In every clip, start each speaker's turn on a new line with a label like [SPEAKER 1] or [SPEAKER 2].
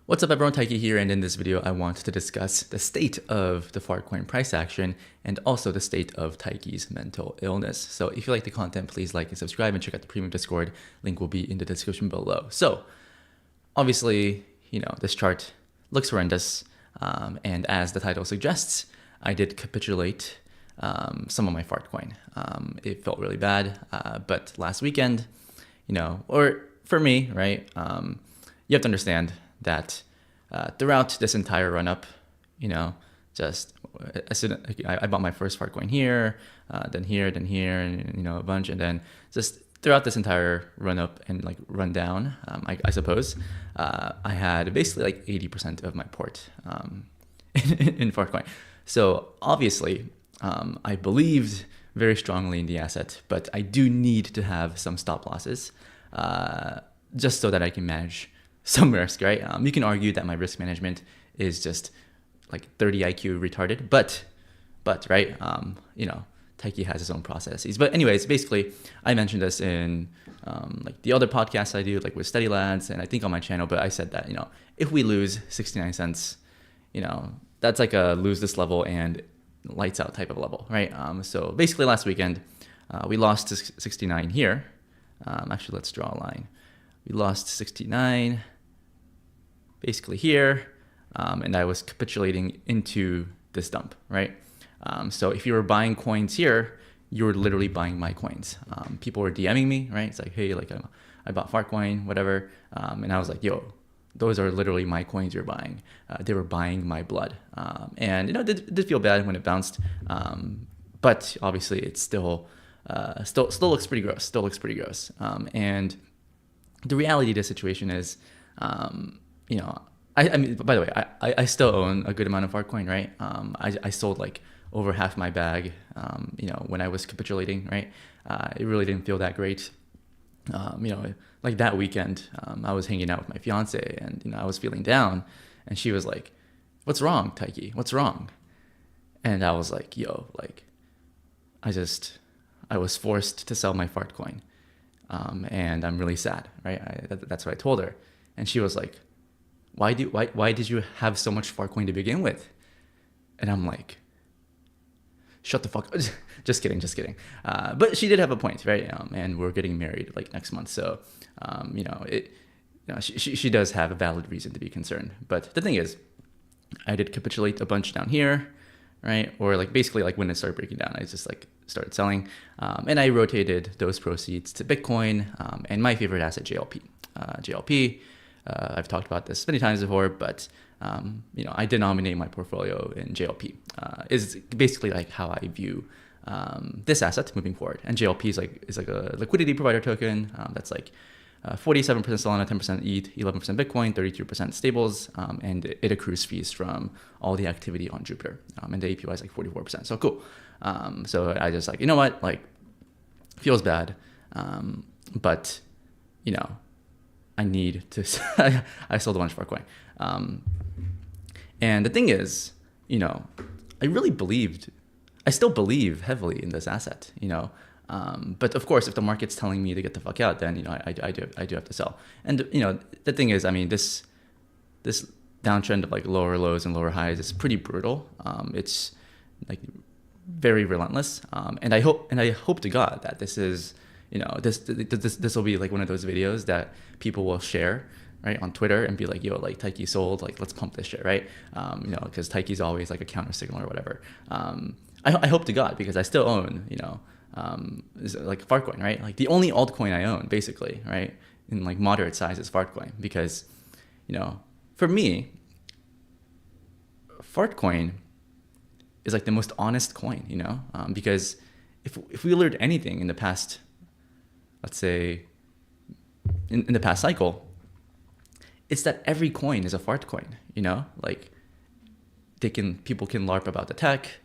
[SPEAKER 1] What's up everyone, Taiki here, and in this video I want to discuss the state of the Fartcoin price action and also the state of Taiki's mental illness. So if you like the content, please like and subscribe and check out the premium Discord. Link will be in the description below. So obviously, this chart looks horrendous, and as the title suggests, I did capitulate some of my Fartcoin. It felt really bad, but last weekend, or for me, right, you have to understand that throughout this entire run-up, just as soon I bought my first Fartcoin here, then here, and a bunch, and then just throughout this entire run-up and like run down, I suppose, I had basically like 80% of my port in Fartcoin. So obviously, I believed very strongly in the asset, but I do need to have some stop losses just so that I can manage some risk, right? You can argue that my risk management is just like 30 IQ retarded, but right, Taiki has his own processes. But anyways, basically, I mentioned this in like the other podcasts I do, like with Study Lads, and I think on my channel. But I said that if we lose 69 cents, that's like a lose this level and lights out type of level, right? So basically, last weekend we lost to 69 here. Actually, let's draw a line. We lost 69. Basically here, and I was capitulating into this dump, right? So if you were buying coins here, you were literally buying my coins. People were DMing me, right? It's like, hey, like I bought Fartcoin, whatever, and I was like, yo, those are literally my coins you're buying. They were buying my blood, and it did feel bad when it bounced, but obviously it still looks pretty gross. Still looks pretty gross, and the reality of the situation is. I mean, by the way, I still own a good amount of Fartcoin, right? I sold like over half my bag, when I was capitulating, right? It really didn't feel that great. Like that weekend, I was hanging out with my fiance and, I was feeling down and she was like, what's wrong, Taiki? What's wrong? And I was like, yo, like, I was forced to sell my Fartcoin. And I'm really sad, right? That's what I told her. And she was like, why did you have so much Fartcoin to begin with? And I'm like, shut the fuck up. Just kidding. But she did have a point, right? And we're getting married like next month. So, she does have a valid reason to be concerned. But the thing is, I did capitulate a bunch down here, right? Or like basically like when it started breaking down, I just like started selling. And I rotated those proceeds to Bitcoin and my favorite asset, JLP. JLP. I've talked about this many times before, but I denominate my portfolio in JLP. Is basically like how I view this asset moving forward. And JLP is like a liquidity provider token that's like 47% Solana, 10% ETH, 11% Bitcoin, 32% stables, and it accrues fees from all the activity on Jupiter. And the APY is like 44%. So cool. So I just like, you know what, like feels bad, but I need to, I sold a bunch of Fartcoin. And the thing is, I really I still believe heavily in this asset, but of course, if the market's telling me to get the fuck out, then, I do have to sell. And, the thing is, I mean, this downtrend of like lower lows and lower highs is pretty brutal. It's like very relentless. And I hope to God that this is, this will be like one of those videos that people will share, right, on Twitter and be like, yo, like Taiki sold, like let's pump this shit, right? Because Taiki's always like a counter signal or whatever. I hope to God, because I still own, like Fartcoin, right? Like the only altcoin I own, basically, right, in like moderate size is Fartcoin, because, for me, Fartcoin is like the most honest coin, because if we learned anything in the past, let's say in the past cycle, it's that every coin is a Fartcoin, like people can LARP about the tech,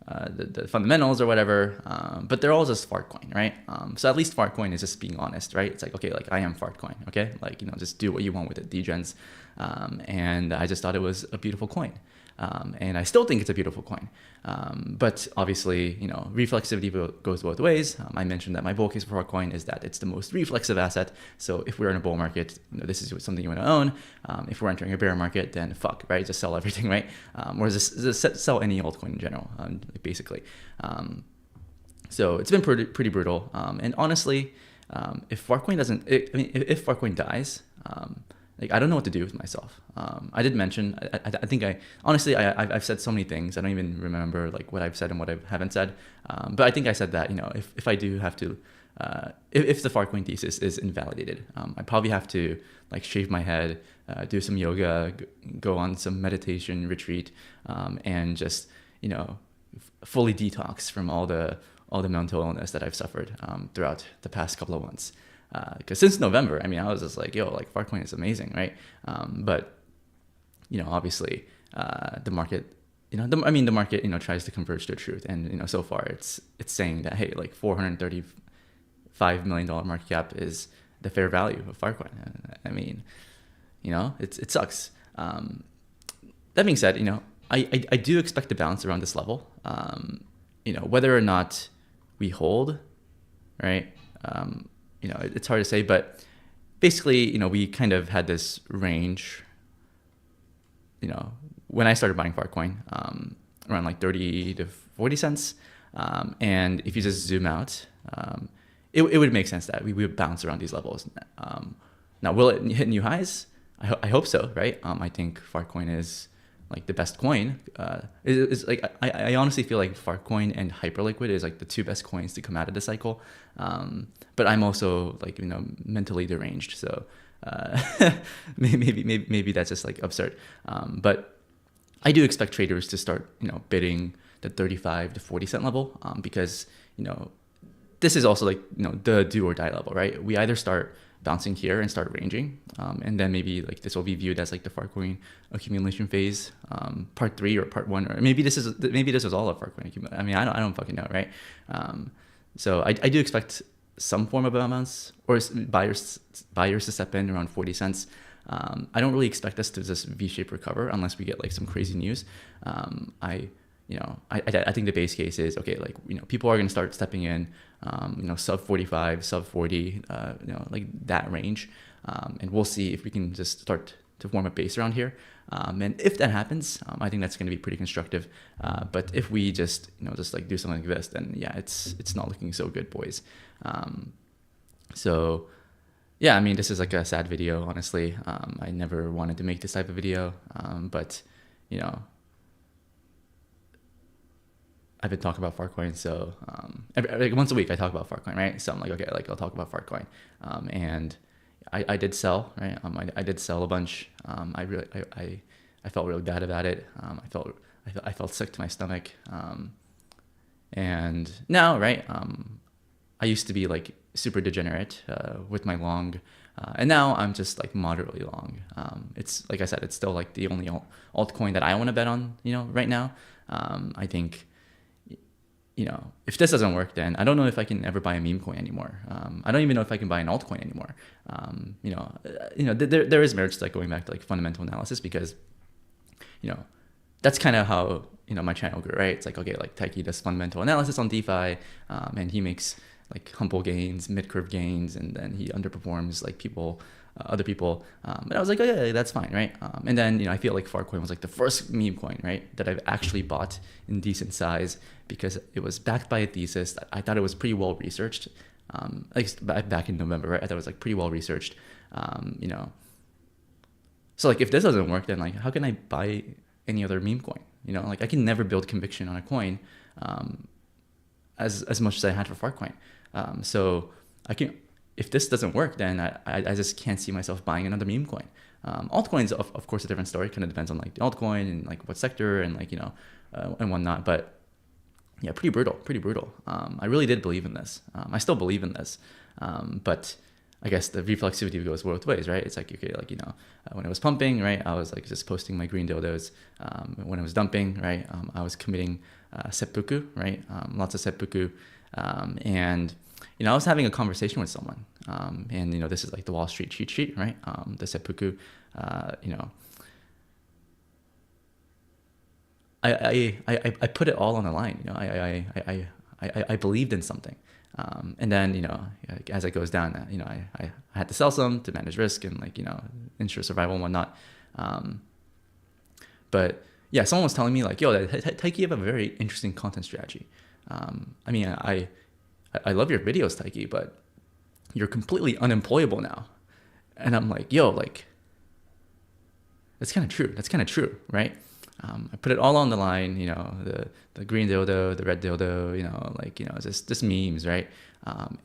[SPEAKER 1] the fundamentals or whatever, but they're all just Fartcoin, right? So at least Fartcoin is just being honest, right? It's like, okay, like I am Fartcoin, okay? Like, just do what you want with it, degens. And I just thought it was a beautiful coin. And I still think it's a beautiful coin. But obviously, reflexivity goes both ways. I mentioned that my bull case for Fartcoin is that it's the most reflexive asset. So if we're in a bull market, this is something you want to own. If we're entering a bear market, then fuck, right? Just sell everything, right? Or just sell any altcoin in general, basically. So it's been pretty brutal. And honestly, if Fartcoin if Fartcoin dies, I don't know what to do with myself. I did mention, I think I've said so many things. I don't even remember what I've said and what I haven't said. But I think I said that, if I do have to, if the Fartcoin thesis is invalidated, I probably have to shave my head, do some yoga, go on some meditation retreat, and just, fully detox from all the mental illness that I've suffered throughout the past couple of months. Because since November, I was just Fartcoin is amazing, right? But obviously, the market, the market, tries to converge to truth, and so far it's saying that, hey, $435 million market cap is the fair value of Fartcoin. It sucks. That being said, I do expect to bounce around this level. Whether or not we hold, right? It's hard to say, but basically, we kind of had this range, when I started buying Fartcoin, around 30 to 40 cents. And if you just zoom out, it would make sense that we would bounce around these levels. Now, will it hit new highs? I hope so, right? I think Fartcoin is the best coin. I honestly feel like Fartcoin and Hyperliquid is the two best coins to come out of the cycle. But I'm also mentally deranged, so maybe that's just absurd. But I do expect traders to start bidding the 35 to 40 cent level, because this is also the do or die level, right? We either start bouncing here and start ranging, and then maybe this will be viewed as the Fartcoin accumulation phase, part 3 or part 1, or maybe this was all of Fartcoin accumulation. I don't fucking know, right? So I do expect some form of a bounce, or buyers to step in around 40 cents. I don't really expect us to just V-shape recover unless we get some crazy news. I think the base case is, okay, people are going to start stepping in, sub 45, sub 40, that range. And we'll see if we can just start to form a base around here. And if that happens, I think that's going to be pretty constructive. But if we just do something like this, then yeah, it's not looking so good, boys. So yeah, this is a sad video, honestly. I never wanted to make this type of video, but I've been talking about Fartcoin, so once a week I talk about Fartcoin, right? So I'm okay, I'll talk about Fartcoin, and I did sell, right? I did sell a bunch. I felt really bad about it. I felt sick to my stomach, and now, right? I used to be super degenerate with my long, and now I'm just moderately long. It's like I said, it's still the only altcoin that I want to bet on, right now. I think, if this doesn't work, then I don't know if I can ever buy a meme coin anymore. I don't even know if I can buy an altcoin anymore. There is merits to going back to fundamental analysis, because, that's kind of how, my channel grew, right? It's okay, Taiki does fundamental analysis on DeFi, and he makes humble gains, mid-curve gains, and then he underperforms other people. But I was oh yeah, that's fine, right? And then, I feel Fartcoin was the first meme coin, right, that I've actually bought in decent size, because it was backed by a thesis that I thought it was pretty well researched. Back in November, right? I thought it was pretty well researched. So if this doesn't work, then how can I buy any other meme coin? I can never build conviction on a coin as much as I had for Fartcoin. So if this doesn't work, then I just can't see myself buying another meme coin. Altcoins, of course, a different story. Kind of depends on the altcoin and what sector and and whatnot. But yeah, pretty brutal. I really did believe in this. I still believe in this. But I guess the reflexivity goes both ways, right? It's okay, when I was pumping, right, I was just posting my green dildos. When I was dumping, right, I was committing seppuku, right, lots of seppuku, and I was having a conversation with someone, and this is the Wall Street cheat sheet, right? The seppuku, I put it all on the line. You know, I believed in something. And then, you know, as it goes down, you know, I had to sell some to manage risk and, like, you know, ensure survival and whatnot. But yeah, someone was telling me, like, yo, Taiki, you have a very interesting content strategy. I mean, I love your videos, Taiki, but you're completely unemployable now. And I'm like, yo, like, that's kind of true. That's kind of true, right? I put it all on the line, you know, the green dildo, the red dildo, you know, like, you know, it's just memes, right?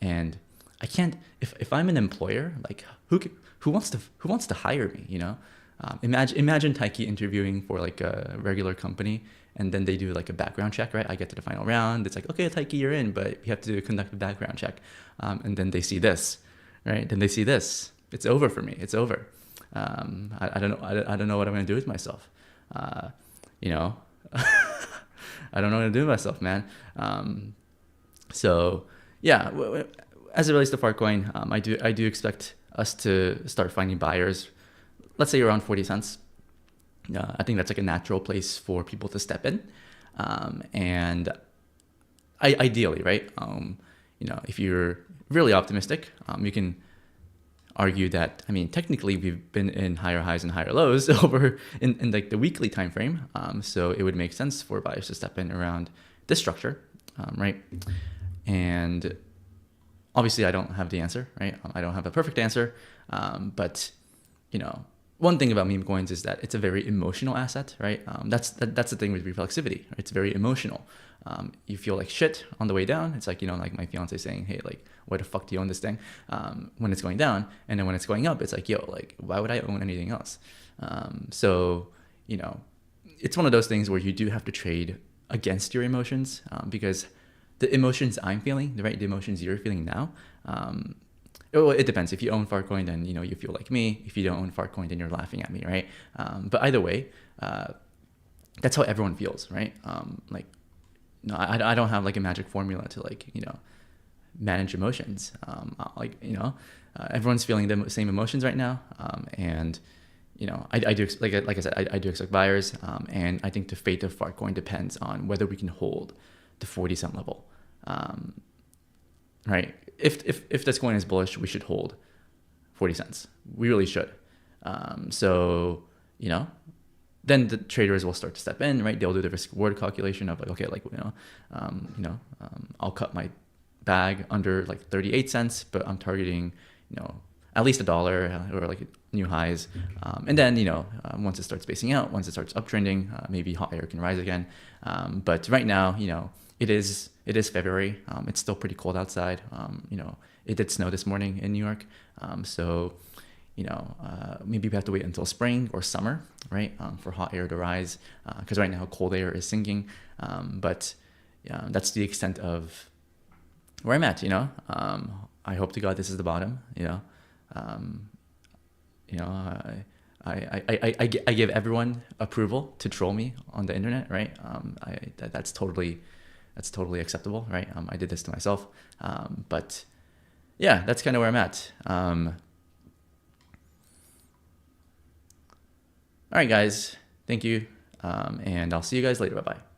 [SPEAKER 1] And I can't, if I'm an employer, like, who wants to hire me, you know? Imagine Taiki interviewing for like a regular company, and then they do like a background check, right? I get to the final round. It's like, okay, Taiki, you're in, but you have to conduct a background check. And then they see this, right? Then they see this. It's over for me. It's over. I don't know. I don't know what I'm going to do with myself. You know, I don't know what to do with myself, man. So yeah, as it relates to Fartcoin, I do expect us to start finding buyers, let's say around 40 cents. I think that's like a natural place for people to step in. And ideally, right? You know, if you're really optimistic, you can argue that, I mean, technically we've been in higher highs and higher lows over in like the weekly time frame. So it would make sense for buyers to step in around this structure, right? And obviously I don't have the answer, right? I don't have a perfect answer. But, you know, one thing about meme coins is that it's a very emotional asset, right? That's the thing with reflexivity. It's very emotional. You feel like shit on the way down. It's like, you know, like my fiance saying, hey, like, why the fuck do you own this thing? When it's going down, and then when it's going up, it's like, yo, like, why would I own anything else? So, you know, it's one of those things where you do have to trade against your emotions, because the emotions I'm feeling, right, the emotions you're feeling now, well, it depends. If you own Fartcoin, then, you know, you feel like me. If you don't own Fartcoin, then you're laughing at me, right? But either way, that's how everyone feels, right? Like, no, I don't have like a magic formula to, like, you know, manage emotions. Like, you know, everyone's feeling the same emotions right now. And, you know, I do, like I said, I do expect buyers. And I think the fate of Fartcoin depends on whether we can hold the 40 cent level. Right? If this coin is bullish, we should hold 40 cents. We really should. So, you know, then the traders will start to step in, right? They'll do the risk reward calculation of like, okay, like, I'll cut my bag under like 38 cents, but I'm targeting, you know, at least $1 or like new highs. And then, you know, once it starts spacing out, once it starts uptrending, maybe hot air can rise again. But right now, you know, it is February. It's still pretty cold outside. You know, it did snow this morning in New York. So, you know, maybe we have to wait until spring or summer, right, for hot air to rise, because right now cold air is sinking. But that's the extent of where I'm at, you know. I hope to God this is the bottom, you know. You know, I give everyone approval to troll me on the internet, right? That's totally acceptable, right? I did this to myself. But yeah, that's kind of where I'm at. All right, guys, thank you. And I'll see you guys later. Bye-bye.